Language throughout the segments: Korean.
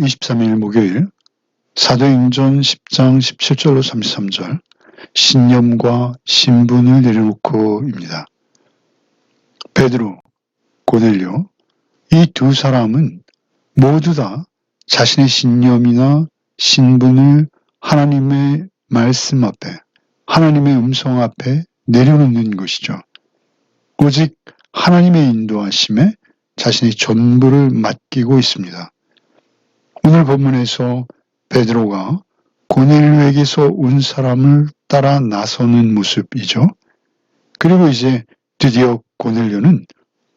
23일 목요일 사도행전 10장 17절로 33절 신념과 신분을 내려놓고입니다. 베드로, 고넬료 이 두 사람은 모두 다 자신의 신념이나 신분을 하나님의 말씀 앞에, 하나님의 음성 앞에 내려놓는 것이죠. 오직 하나님의 인도하심에 자신의 전부를 맡기고 있습니다. 오늘 본문에서 베드로가 고넬료에게서 온 사람을 따라 나서는 모습이죠. 그리고 이제 드디어 고넬료는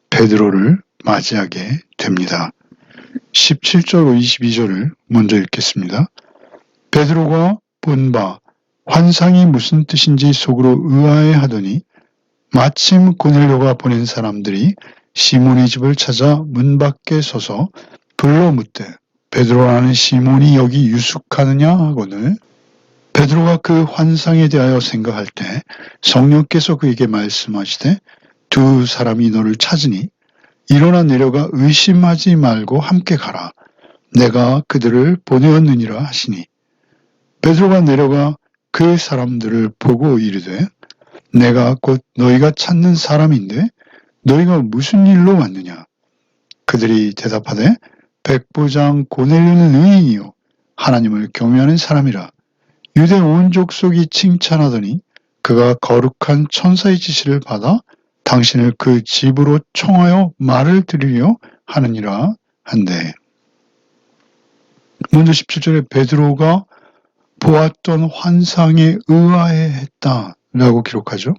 베드로를 맞이하게 됩니다. 17절로 22절을 먼저 읽겠습니다. 베드로가 본 바 환상이 무슨 뜻인지 속으로 의아해하더니 마침 고넬료가 보낸 사람들이 시몬의 집을 찾아 문 밖에 서서 불러 묻되 베드로라는 시몬이 여기 유숙하느냐 하거늘 베드로가 그 환상에 대하여 생각할 때 성령께서 그에게 말씀하시되 두 사람이 너를 찾으니 일어나 내려가 의심하지 말고 함께 가라. 내가 그들을 보내었느니라 하시니 베드로가 내려가 그 사람들을 보고 이르되 내가 곧 너희가 찾는 사람인데 너희가 무슨 일로 왔느냐? 그들이 대답하되 백부장 고넬료는 의인이요 하나님을 경외하는 사람이라. 유대 온 족속이 칭찬하더니 그가 거룩한 천사의 지시를 받아 당신을 그 집으로 청하여 말을 들으려 하느니라 한데. 먼저 17절에 베드로가 보았던 환상에 의아해했다라고 기록하죠.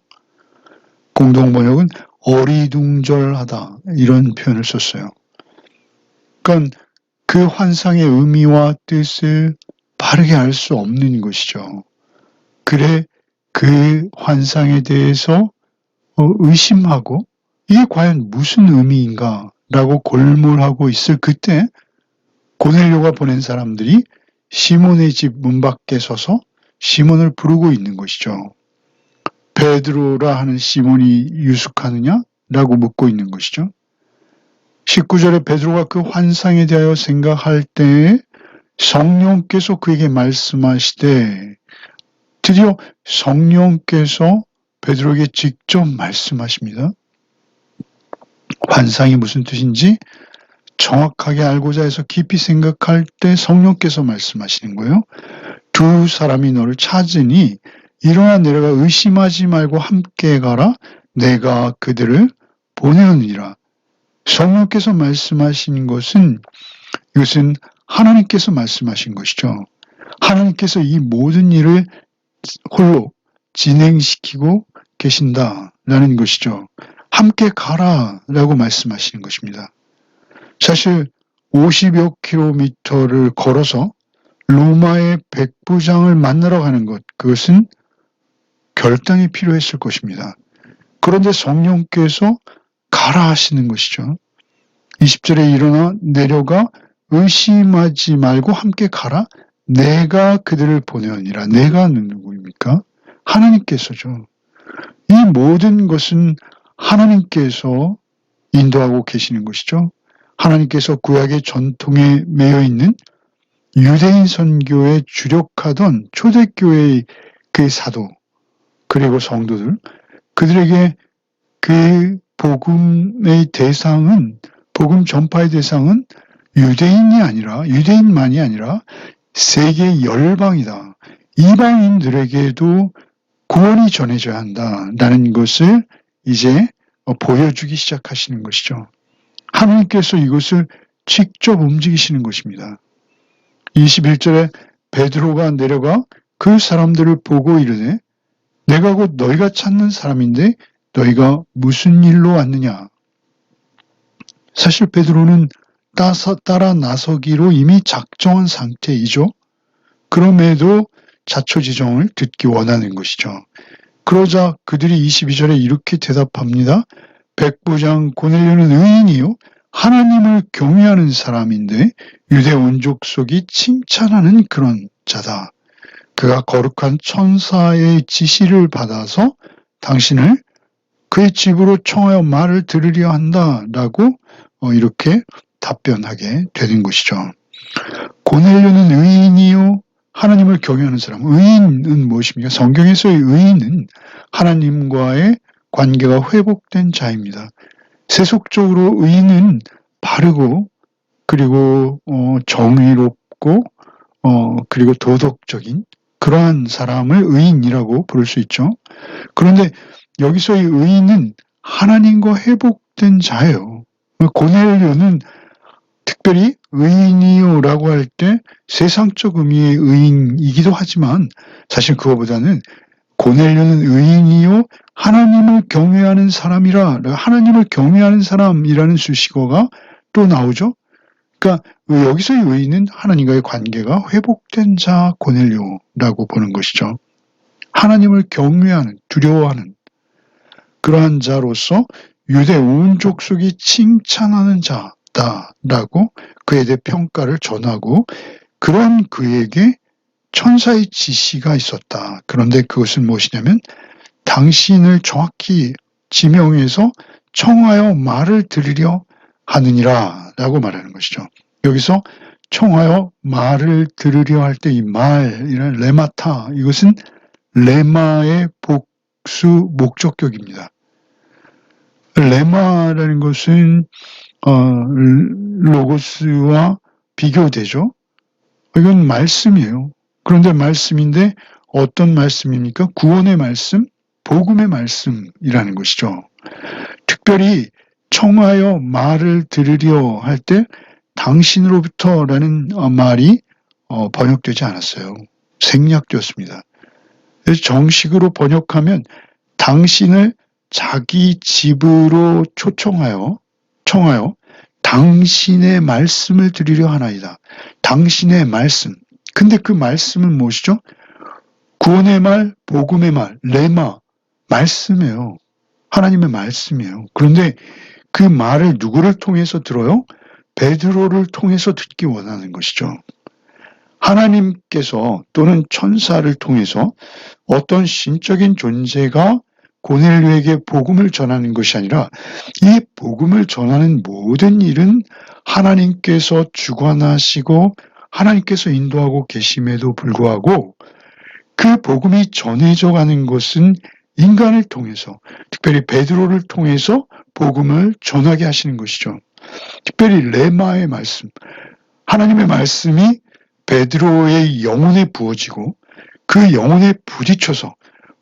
공동번역은 어리둥절하다 이런 표현을 썼어요. 그러니까 그 환상의 의미와 뜻을 바르게 알 수 없는 것이죠. 그래 그 환상에 대해서 의심하고 이게 과연 무슨 의미인가라고 골몰하고 있을 그때 고넬료가 보낸 사람들이 시몬의 집 문 밖에 서서 시몬을 부르고 있는 것이죠. 베드로라 하는 시몬이 유숙하느냐? 라고 묻고 있는 것이죠. 19절에 베드로가 그 환상에 대하여 생각할 때에 성령께서 그에게 말씀하시되 드디어 성령께서 베드로에게 직접 말씀하십니다. 환상이 무슨 뜻인지 정확하게 알고자 해서 깊이 생각할 때 성령께서 말씀하시는 거예요. 두 사람이 너를 찾으니 일어나 내려가 의심하지 말고 함께 가라. 내가 그들을 보내느니라. 성령께서 말씀하신 것은 이것은 하나님께서 말씀하신 것이죠. 하나님께서 이 모든 일을 홀로 진행시키고 계신다라는 것이죠. 함께 가라라고 말씀하시는 것입니다. 사실 50여 킬로미터를 걸어서 로마의 백부장을 만나러 가는 것, 그것은 결단이 필요했을 것입니다. 그런데 성령께서 가라 하시는 것이죠. 20절에 일어나 내려가 의심하지 말고 함께 가라. 내가 그들을 보내오니라. 내가 누구입니까? 하나님께서죠. 이 모든 것은 하나님께서 인도하고 계시는 것이죠. 하나님께서 구약의 전통에 매여 있는 유대인 선교에 주력하던 초대교회의 그 사도 그리고 성도들 그들에게 그 복음의 대상은 복음 전파의 대상은 유대인만이 아니라 세계 열방이다. 이방인들에게도 구원이 전해져야 한다라는 것을 이제 보여주기 시작하시는 것이죠. 하나님께서 이것을 직접 움직이시는 것입니다. 21절에 베드로가 내려가 그 사람들을 보고 이르되 내가 곧 너희가 찾는 사람인데 너희가 무슨 일로 왔느냐. 사실 베드로는 따라 나서기로 이미 작정한 상태이죠. 그럼에도 자초지종을 듣기 원하는 것이죠. 그러자 그들이 22절에 이렇게 대답합니다. 백부장 고넬료는 의인이요 하나님을 경외하는 사람인데 유대 온 족속이 칭찬하는 그런 자다. 그가 거룩한 천사의 지시를 받아서 당신을 그의 집으로 청하여 말을 들으려 한다라고 이렇게 답변하게 되는 것이죠. 고넬료는 의인이요 하나님을 경외하는 사람. 의인은 무엇입니까? 성경에서의 의인은 하나님과의 관계가 회복된 자입니다. 세속적으로 의인은 바르고 그리고 정의롭고 그리고 도덕적인 그러한 사람을 의인이라고 부를 수 있죠. 그런데 여기서의 의인은 하나님과 회복된 자예요. 고넬료는 특별히 의인이요라고 할 때 세상적 의미의 의인이기도 하지만 사실 그거보다는 고넬료는 의인이요 하나님을 경외하는 사람이라 하나님을 경외하는 사람이라는 수식어가 또 나오죠. 그러니까 여기서의 의인은 하나님과의 관계가 회복된 자 고넬료라고 보는 것이죠. 하나님을 경외하는 두려워하는 그러한 자로서 유대 온 족속이 칭찬하는 자다라고 그에 대해 평가를 전하고 그런 그에게 천사의 지시가 있었다. 그런데 그것은 무엇이냐면 당신을 정확히 지명해서 청하여 말을 들으려 하느니라 라고 말하는 것이죠. 여기서 청하여 말을 들으려 할 때 이 말이라는 레마타 이것은 레마의 복수 목적격입니다. 레마라는 것은 로고스와 비교되죠. 이건 말씀이에요. 그런데 말씀인데 어떤 말씀입니까? 구원의 말씀, 복음의 말씀이라는 것이죠. 특별히 청하여 말을 들으려 할 때 당신으로부터라는 말이 번역되지 않았어요. 생략되었습니다. 그래서 정식으로 번역하면 당신을 자기 집으로 청하여 당신의 말씀을 드리려 하나이다. 당신의 말씀. 근데 그 말씀은 무엇이죠? 구원의 말, 복음의 말, 레마, 말씀이에요. 하나님의 말씀이에요. 그런데 그 말을 누구를 통해서 들어요? 베드로를 통해서 듣기 원하는 것이죠. 하나님께서 또는 천사를 통해서 어떤 신적인 존재가 고넬료에게 복음을 전하는 것이 아니라 이 복음을 전하는 모든 일은 하나님께서 주관하시고 하나님께서 인도하고 계심에도 불구하고 그 복음이 전해져 가는 것은 인간을 통해서 특별히 베드로를 통해서 복음을 전하게 하시는 것이죠. 특별히 레마의 말씀, 하나님의 말씀이 베드로의 영혼에 부어지고 그 영혼에 부딪혀서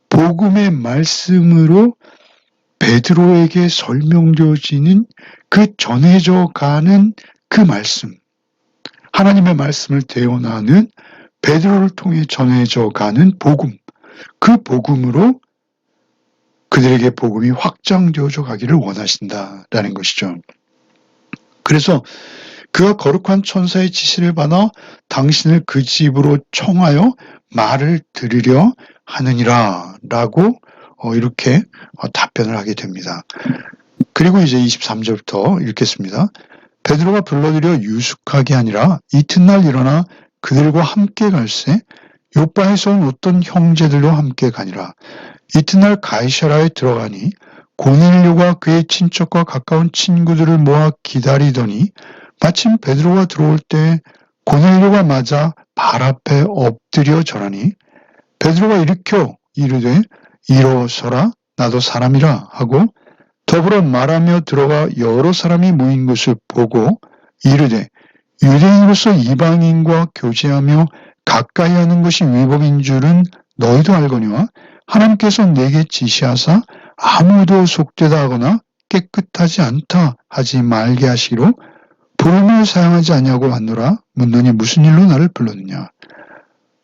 복음의 말씀으로 베드로에게 설명되어지는 그 전해져 가는 그 말씀, 하나님의 말씀을 대언하는 베드로를 통해 전해져 가는 복음, 그 복음으로 그들에게 복음이 확장되어져 가기를 원하신다라는 것이죠. 그래서 그가 거룩한 천사의 지시를 받아 당신을 그 집으로 청하여 말을 들으려 하느니라 라고 이렇게 답변을 하게 됩니다. 그리고 이제 23절부터 읽겠습니다. 베드로가 불러들여 유숙하게 하니라 이튿날 일어나 그들과 함께 갈새 요바에서 온 어떤 형제들로 함께 가니라. 이튿날 가이사라에 들어가니 고넬료가 그의 친척과 가까운 친구들을 모아 기다리더니 마침 베드로가 들어올 때 고넬료가 맞아 발 앞에 엎드려 절하니 베드로가 일으켜 이르되 일어서라 나도 사람이라 하고 더불어 말하며 들어가 여러 사람이 모인 것을 보고 이르되 유대인으로서 이방인과 교제하며 가까이 하는 것이 위법인 줄은 너희도 알거니와 하나님께서 내게 지시하사 아무도 속되다 하거나 깨끗하지 않다 하지 말게 하시기로 부름을 사용하지 아니하고 왔노라. 묻더니 무슨 일로 나를 불렀느냐.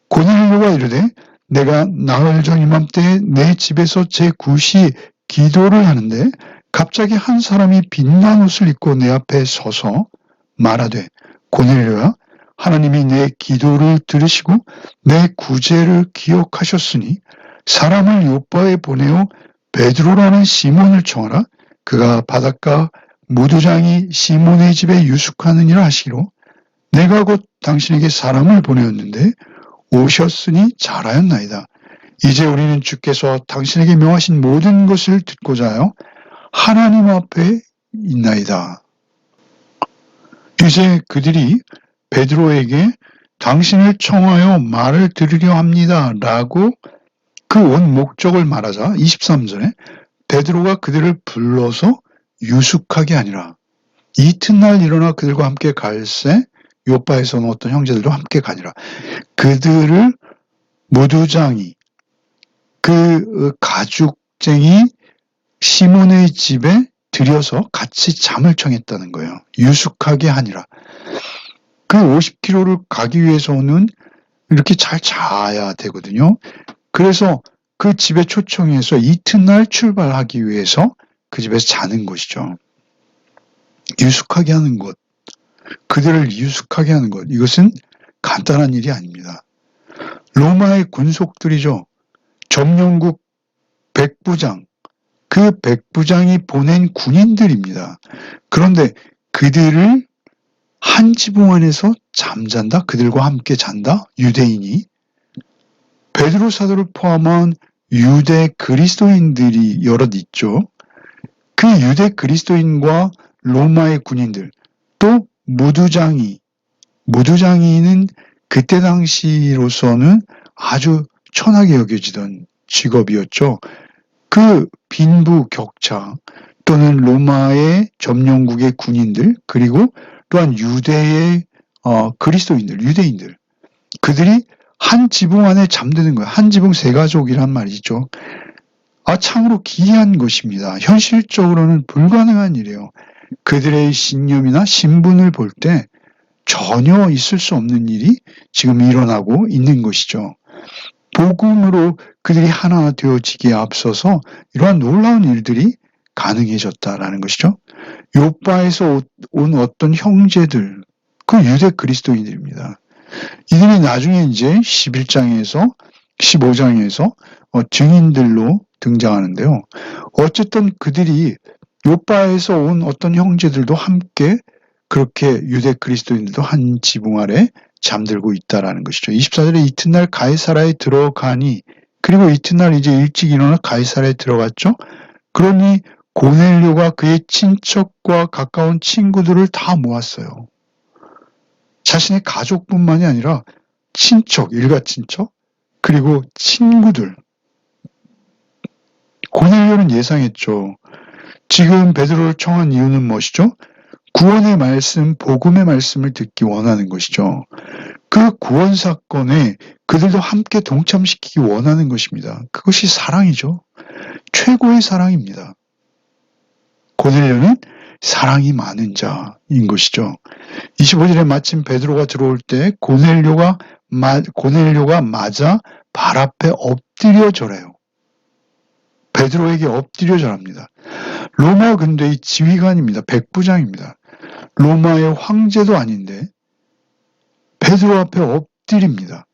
고넬료가 이르되 내가 나흘 전 이맘때에 내 집에서 제 굿이 기도를 하는데 갑자기 한 사람이 빛난 옷을 입고 내 앞에 서서 말하되 고넬료야 하나님이 내 기도를 들으시고 내 구제를 기억하셨으니 사람을 요바에 보내어 베드로라는 시몬을 청하라. 그가 바닷가 무두장이 시몬의 집에 유숙하느니라 하시기로 내가 곧 당신에게 사람을 보내었는데 오셨으니 잘하였나이다. 이제 우리는 주께서 당신에게 명하신 모든 것을 듣고자 하여 하나님 앞에 있나이다. 이제 그들이 베드로에게 당신을 청하여 말을 들으려 합니다. 라고 그 온 목적을 말하자 23절에 베드로가 그들을 불러서 유숙하게 하니라. 이튿날 일어나 그들과 함께 갈새 요빠에서 온 어떤 형제들도 함께 가니라. 그들을 무두장이 그 가죽쟁이 시몬의 집에 들여서 같이 잠을 청했다는 거예요. 유숙하게 하니라. 그 50km를 가기 위해서는 이렇게 잘 자야 되거든요. 그래서 그 집에 초청해서 이튿날 출발하기 위해서 그 집에서 자는 것이죠. 유숙하게 하는 것, 그들을 유숙하게 하는 것, 이것은 간단한 일이 아닙니다. 로마의 군속들이죠. 점령국 백부장, 그 백부장이 보낸 군인들입니다. 그런데 그들을 한 지붕 안에서 잠잔다? 그들과 함께 잔다? 유대인이? 베드로 사도를 포함한 유대 그리스도인들이 여럿 있죠. 그 유대 그리스도인과 로마의 군인들, 또 무두장이는 그때 당시로서는 아주 천하게 여겨지던 직업이었죠. 그 빈부 격차 또는 로마의 점령국의 군인들 그리고 또한 유대의 그리스도인들, 유대인들 그들이 한 지붕 안에 잠드는 거예요. 한 지붕 세 가족이란 말이죠. 참으로 기이한 것입니다. 현실적으로는 불가능한 일이에요. 그들의 신념이나 신분을 볼 때 전혀 있을 수 없는 일이 지금 일어나고 있는 것이죠. 복음으로 그들이 하나 되어지기에 앞서서 이러한 놀라운 일들이 가능해졌다라는 것이죠. 요빠에서 온 어떤 형제들, 그 유대 그리스도인들입니다. 이들이 나중에 이제 11장에서 15장에서 증인들로 등장하는데요. 어쨌든 그들이 요빠에서 온 어떤 형제들도 함께 그렇게 유대 그리스도인들도 한 지붕 아래 잠들고 있다라는 것이죠. 24절에 이튿날 가이사라에 들어가니 그리고 이튿날 이제 일찍 일어나 가이사라에 들어갔죠. 그러니 고넬료가 그의 친척과 가까운 친구들을 다 모았어요. 자신의 가족뿐만이 아니라 친척, 일가 친척, 그리고 친구들. 고넬료는 예상했죠. 지금 베드로를 청한 이유는 무엇이죠? 구원의 말씀, 복음의 말씀을 듣기 원하는 것이죠. 그 구원 사건에 그들도 함께 동참시키기 원하는 것입니다. 그것이 사랑이죠. 최고의 사랑입니다. 고넬료는 사랑이 많은 자인 것이죠. 25절에 마침 베드로가 들어올 때 고넬료가 맞아 발 앞에 엎드려 절해요. 베드로에게 엎드려 절합니다. 로마 군대의 지휘관입니다. 백부장입니다. 로마의 황제도 아닌데 베드로 앞에 엎드립니다.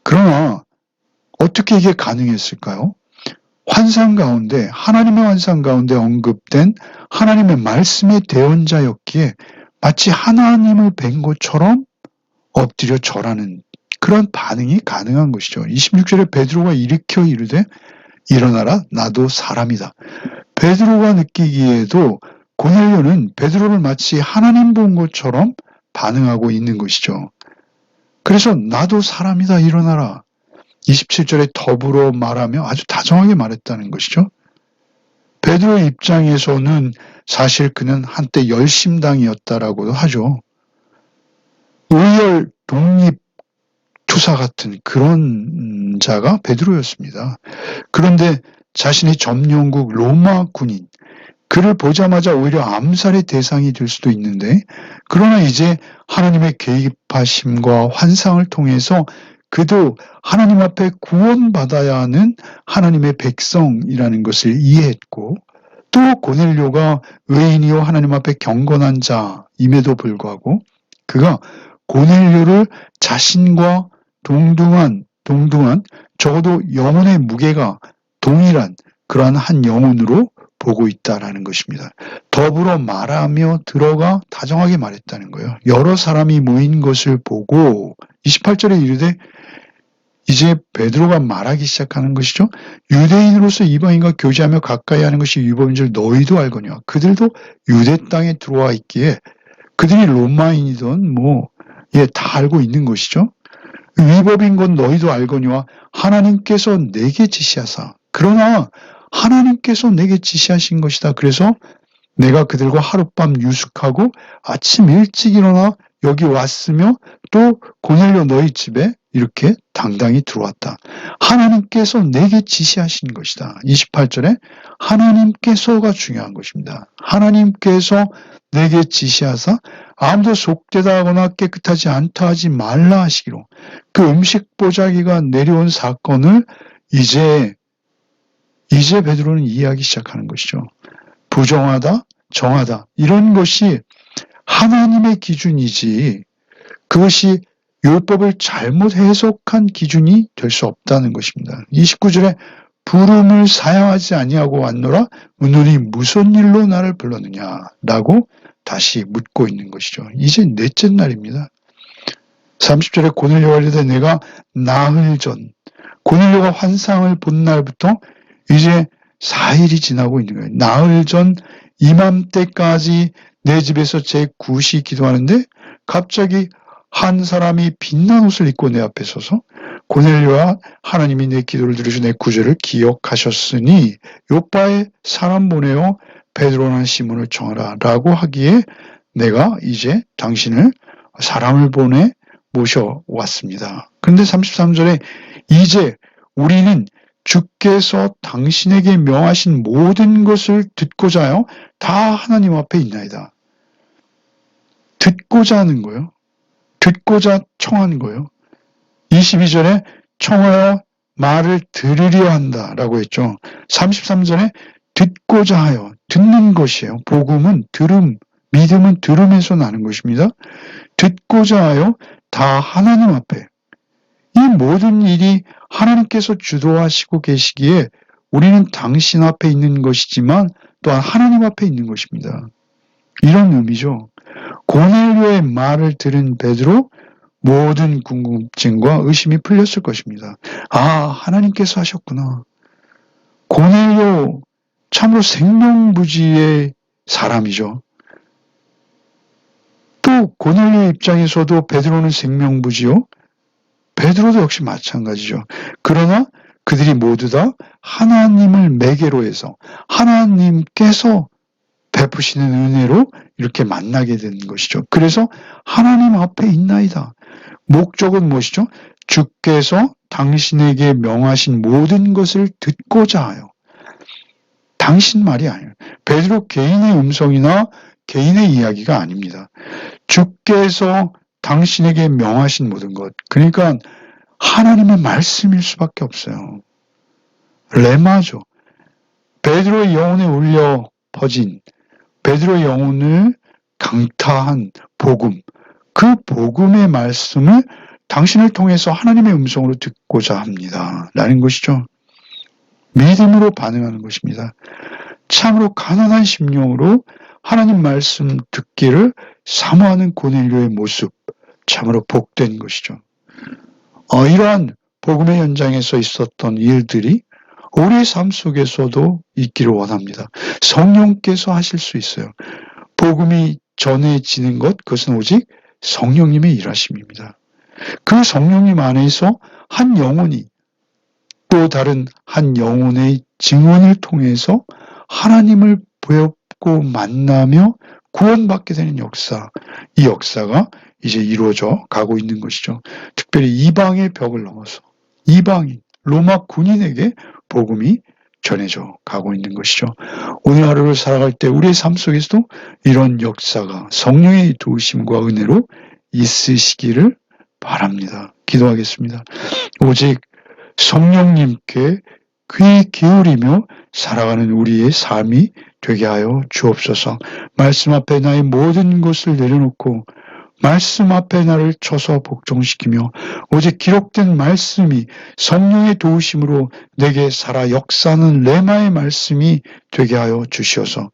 그러나 어떻게 이게 가능했을까요? 환상 가운데, 하나님의 환상 가운데 언급된 하나님의 말씀의 대언자였기에 마치 하나님을 뵌 것처럼 엎드려 절하는 그런 반응이 가능한 것이죠. 26절에 베드로가 일으켜 이르되 일어나라, 나도 사람이다. 베드로가 느끼기에도 고넬료는 베드로를 마치 하나님 본 것처럼 반응하고 있는 것이죠. 그래서 나도 사람이다, 일어나라. 27절에 더불어 말하며 아주 다정하게 말했다는 것이죠. 베드로의 입장에서는 사실 그는 한때 열심당이었다라고도 하죠. 의열 독립 투사 같은 그런 자가 베드로였습니다. 그런데 자신의 점령국 로마 군인, 그를 보자마자 오히려 암살의 대상이 될 수도 있는데, 그러나 이제 하나님의 개입하심과 환상을 통해서 그도 하나님 앞에 구원받아야 하는 하나님의 백성이라는 것을 이해했고, 또 고넬료가 의인이요 하나님 앞에 경건한 자임에도 불구하고 그가 고넬료를 자신과 동등한 적어도 영혼의 무게가 동일한 그러한 한 영혼으로 보고 있다라는 것입니다. 더불어 말하며 들어가 다정하게 말했다는 거예요. 여러 사람이 모인 것을 보고 28절에 이르되 이제 베드로가 말하기 시작하는 것이죠. 유대인으로서 이방인과 교제하며 가까이 하는 것이 유법인 줄 너희도 알거니와. 그들도 유대 땅에 들어와 있기에 그들이 로마인이든 다 알고 있는 것이죠. 위법인 건 너희도 알거니와 하나님께서 내게 지시하사. 그러나 하나님께서 내게 지시하신 것이다. 그래서 내가 그들과 하룻밤 유숙하고 아침 일찍 일어나 여기 왔으며 또 고넬료 너희 집에 이렇게 당당히 들어왔다. 하나님께서 내게 지시하신 것이다. 28절에 하나님께서가 중요한 것입니다. 하나님께서 내게 지시하사 아무도 속되다 하거나 깨끗하지 않다 하지 말라 하시기로 그 음식 보자기가 내려온 사건을 이제 베드로는 이해하기 시작하는 것이죠. 부정하다, 정하다 이런 것이 하나님의 기준이지 그것이 율법을 잘못 해석한 기준이 될 수 없다는 것입니다. 29절에 부름을 사양하지 아니하고 왔노라 너니 무슨 일로 나를 불렀느냐라고 다시 묻고 있는 것이죠. 이제 넷째 날입니다. 30절에 고넬료가 이르되 내가 나흘 전 고넬료가 환상을 본 날부터 이제 4일이 지나고 있는 거예요. 나흘 전 이맘때까지 내 집에서 제 굿이 기도하는데 갑자기 한 사람이 빛난 옷을 입고 내 앞에 서서 고넬료와 하나님이 내 기도를 들으시고 내 구제를 기억하셨으니 요바에 사람 보내어 베드로나 시몬을 정하라 라고 하기에 내가 이제 당신을 사람을 보내 모셔왔습니다. 그런데 33절에 이제 우리는 주께서 당신에게 명하신 모든 것을 듣고자 하여 다 하나님 앞에 있나이다. 듣고자 하는 거예요. 듣고자 청하는 거예요. 22절에 청하여 말을 들으려 한다라고 했죠. 33절에 듣고자 하여 듣는 것이에요. 복음은 들음, 믿음은 들음에서 나는 것입니다. 듣고자 하여 다 하나님 앞에 이 모든 일이 하나님께서 주도하시고 계시기에 우리는 당신 앞에 있는 것이지만 또한 하나님 앞에 있는 것입니다. 이런 의미죠. 고넬료의 말을 들은 베드로 모든 궁금증과 의심이 풀렸을 것입니다. 아, 하나님께서 하셨구나. 고넬료 참으로 생명부지의 사람이죠. 또 고넬료 입장에서도 베드로는 생명부지요. 베드로도 역시 마찬가지죠. 그러나 그들이 모두 다 하나님을 매개로 해서 하나님께서 베푸시는 은혜로 이렇게 만나게 된 것이죠. 그래서 하나님 앞에 있나이다. 목적은 무엇이죠? 주께서 당신에게 명하신 모든 것을 듣고자 하여. 당신 말이 아니에요. 베드로 개인의 음성이나 개인의 이야기가 아닙니다. 주께서 당신에게 명하신 모든 것. 그러니까 하나님의 말씀일 수밖에 없어요. 레마죠. 베드로의 영혼에 울려 퍼진 베드로의 영혼을 강타한 복음. 그 복음의 말씀을 당신을 통해서 하나님의 음성으로 듣고자 합니다. 라는 것이죠. 믿음으로 반응하는 것입니다. 참으로 가난한 심령으로 하나님 말씀 듣기를 사모하는 고넬료의 모습. 참으로 복된 것이죠. 이러한 복음의 현장에서 있었던 일들이 우리의 삶 속에서도 있기를 원합니다. 성령께서 하실 수 있어요. 복음이 전해지는 것, 그것은 오직 성령님의 일하심입니다. 그 성령님 안에서 한 영혼이 또 다른 한 영혼의 증언을 통해서 하나님을 배우고 만나며 구원받게 되는 역사, 이 역사가 이제 이루어져 가고 있는 것이죠. 특별히 이방의 벽을 넘어서 이방인, 로마 군인에게 복음이 전해져 가고 있는 것이죠. 오늘 하루를 살아갈 때 우리의 삶 속에서도 이런 역사가 성령의 도우심과 은혜로 있으시기를 바랍니다. 기도하겠습니다. 오직 성령님께 귀 기울이며 살아가는 우리의 삶이 되게 하여 주옵소서. 말씀 앞에 나의 모든 것을 내려놓고 말씀 앞에 나를 쳐서 복종시키며 오직 기록된 말씀이 성령의 도우심으로 내게 살아 역사하는 레마의 말씀이 되게 하여 주시어서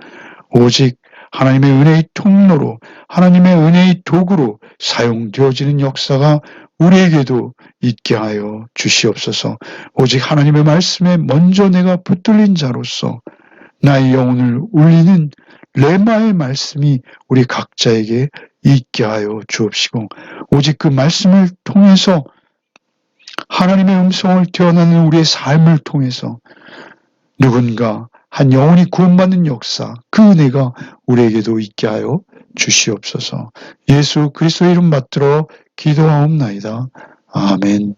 오직 하나님의 은혜의 통로로 하나님의 은혜의 도구로 사용되어지는 역사가 우리에게도 있게 하여 주시옵소서. 오직 하나님의 말씀에 먼저 내가 붙들린 자로서 나의 영혼을 울리는 레마의 말씀이 우리 각자에게 있게 하여 주옵시고 오직 그 말씀을 통해서 하나님의 음성을 드러나는 우리의 삶을 통해서 누군가 한 영혼이 구원받는 역사, 그 은혜가 우리에게도 있게 하여 주시옵소서. 예수 그리스도의 이름 받들어 기도하옵나이다. 아멘.